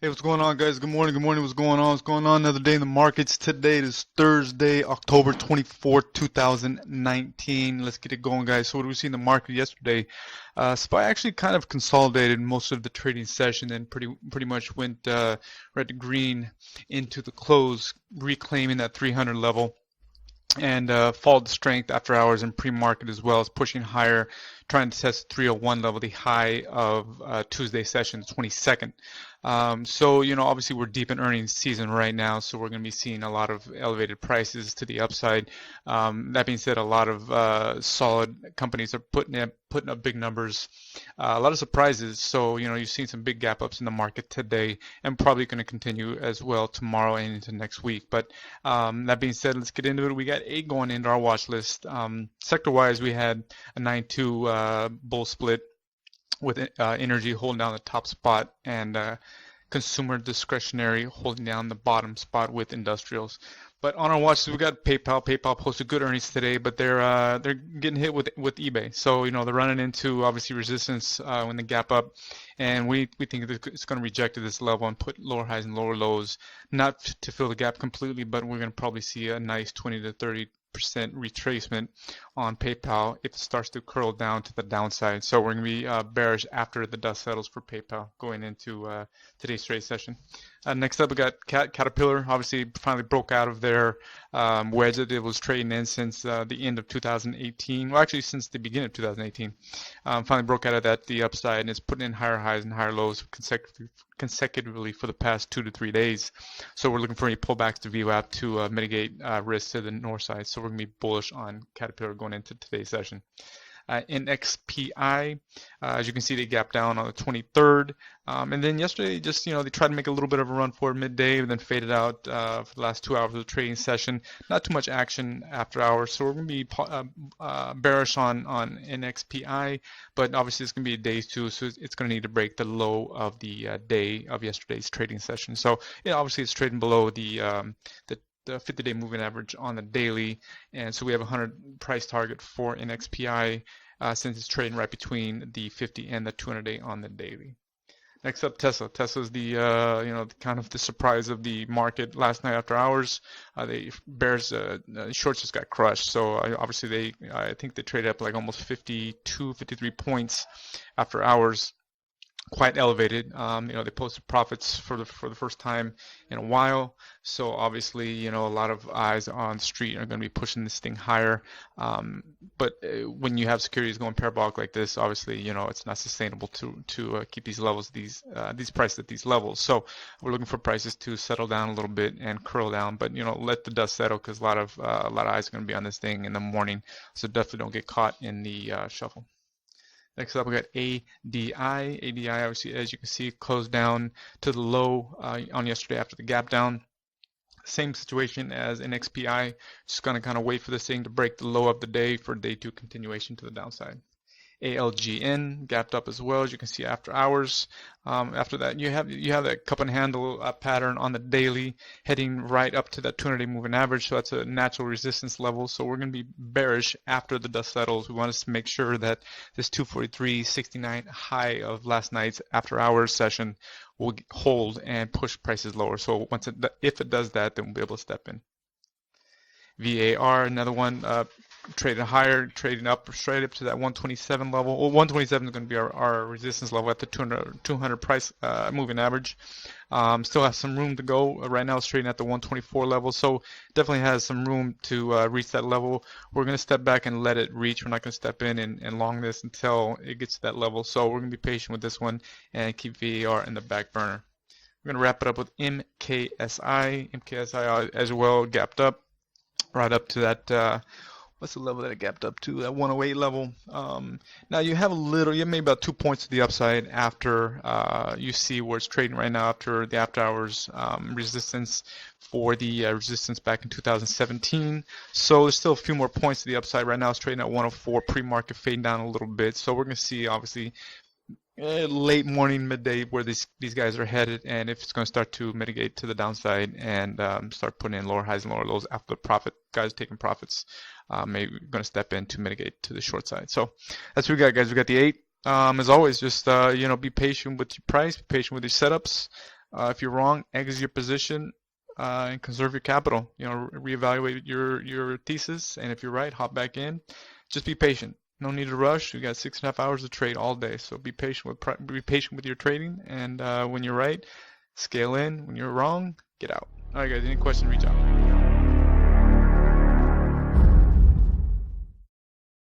Hey, what's going on, guys? Good morning. Good morning. What's going on? What's going on? Another day in the markets. Today is Thursday, October 24th, 2019. Let's get it going, guys. So, what do we see in the market yesterday? SPY actually kind of consolidated most of the trading session and pretty much went red to green into the close, reclaiming that 300 level and followed the strength after hours and pre-market as well as pushing higher, trying to test 301 level, the high of Tuesday session, 22nd. So, obviously we're deep in earnings season right now, so we're going to be seeing a lot of elevated prices to the upside. That being said, a lot of solid companies are putting up big numbers, a lot of surprises. So, you've seen some big gap ups in the market today and probably going to continue as well tomorrow and into next week. But that being said, let's get into it. We got 8 going into our watch list. Sector-wise, we had a 9-2 bull split with energy holding down the top spot and consumer discretionary holding down the bottom spot with industrials. But on our watch list, we got PayPal. PayPal posted good earnings today, but they're getting hit with eBay. So they're running into obviously resistance when they gap up, and we think it's going to reject at this level and put lower highs and lower lows, not to fill the gap completely, but we're going to probably see a nice 20 to 30% retracement on PayPal if it starts to curl down to the downside. So we're going to be bearish after the dust settles for PayPal going into today's trade session. Next up, we got Caterpillar. Obviously, finally broke out of their wedge that it was trading in since the end of 2018. Well, actually, since the beginning of 2018. Finally broke out of that, the upside, and it's putting in higher highs and higher lows consecutively for the past 2 to 3 days. So we're looking for any pullbacks to VWAP to mitigate risk to the north side. So we're going to be bullish on Caterpillar going into today's session. In XPI, as you can see, they gapped down on the 23rd. And then yesterday, just, they tried to make a little bit of a run for midday and then faded out for the last 2 hours of the trading session. Not too much action after hours. So we're going to be bearish on NXPI, but obviously it's going to be days too. So it's going to need to break the low of the day of yesterday's trading session. So, obviously it's trading below the 50-day moving average on the daily, and so we have a 100 price target for NXPI since it's trading right between the 50 and the 200-day on the daily. Next up, Tesla. Tesla's the kind of the surprise of the market last night after hours. Shorts just got crushed. So obviously I think they traded up like almost 52, 53 points after hours. Quite elevated. They posted profits for the first time in a while. So obviously, a lot of eyes on the street are going to be pushing this thing higher. But when you have securities going parabolic like this, obviously, it's not sustainable to keep these levels, these prices at these levels. So we're looking for prices to settle down a little bit and curl down. But let the dust settle because a lot of eyes are going to be on this thing in the morning. So definitely don't get caught in the shuffle. Next up, we got ADI. ADI, obviously, as you can see, closed down to the low on yesterday after the gap down. Same situation as NXPI. Just going to kind of wait for this thing to break the low of the day for day 2 continuation to the downside. ALGN gapped up as well, as you can see after hours. After that, you have that cup and handle pattern on the daily, heading right up to that 200-day moving average. So that's a natural resistance level. So we're going to be bearish after the dust settles. We want to make sure that this 243.69 high of last night's after hours session will hold and push prices lower. So if it does that, then we'll be able to step in. VAR, another one, traded higher, trading up straight up to that 127 level. Well, 127 is going to be our resistance level at the 200 price moving average. Still has some room to go. Right now it's trading at the 124 level, so definitely has some room to reach that level. We're going to step back and let it reach. We're not going to step in and long this until it gets to that level. So we're going to be patient with this one and keep VAR in the back burner. We're going to wrap it up with MKSI. MKSI as well gapped up right up to that what's the level that it gapped up to? That 108 level. Now you have maybe about 2 points to the upside after you see where it's trading right now after the after hours resistance for the resistance back in 2017. So there's still a few more points to the upside. Right now it's trading at 104, pre-market fading down a little bit. So we're going to see obviously late morning, midday, where these guys are headed, and if it's going to start to mitigate to the downside and start putting in lower highs and lower lows after the guys taking profits, maybe we're going to step in to mitigate to the short side. So that's what we got, guys. We got the 8. As always, just be patient with your price, be patient with your setups. If you're wrong, exit your position and conserve your capital. You know, reevaluate your thesis, and if you're right, hop back in. Just be patient. No need to rush. You got 6.5 hours to trade all day, so be patient with your trading. And when you're right, scale in. When you're wrong, get out. All right, guys. Any questions? Reach out.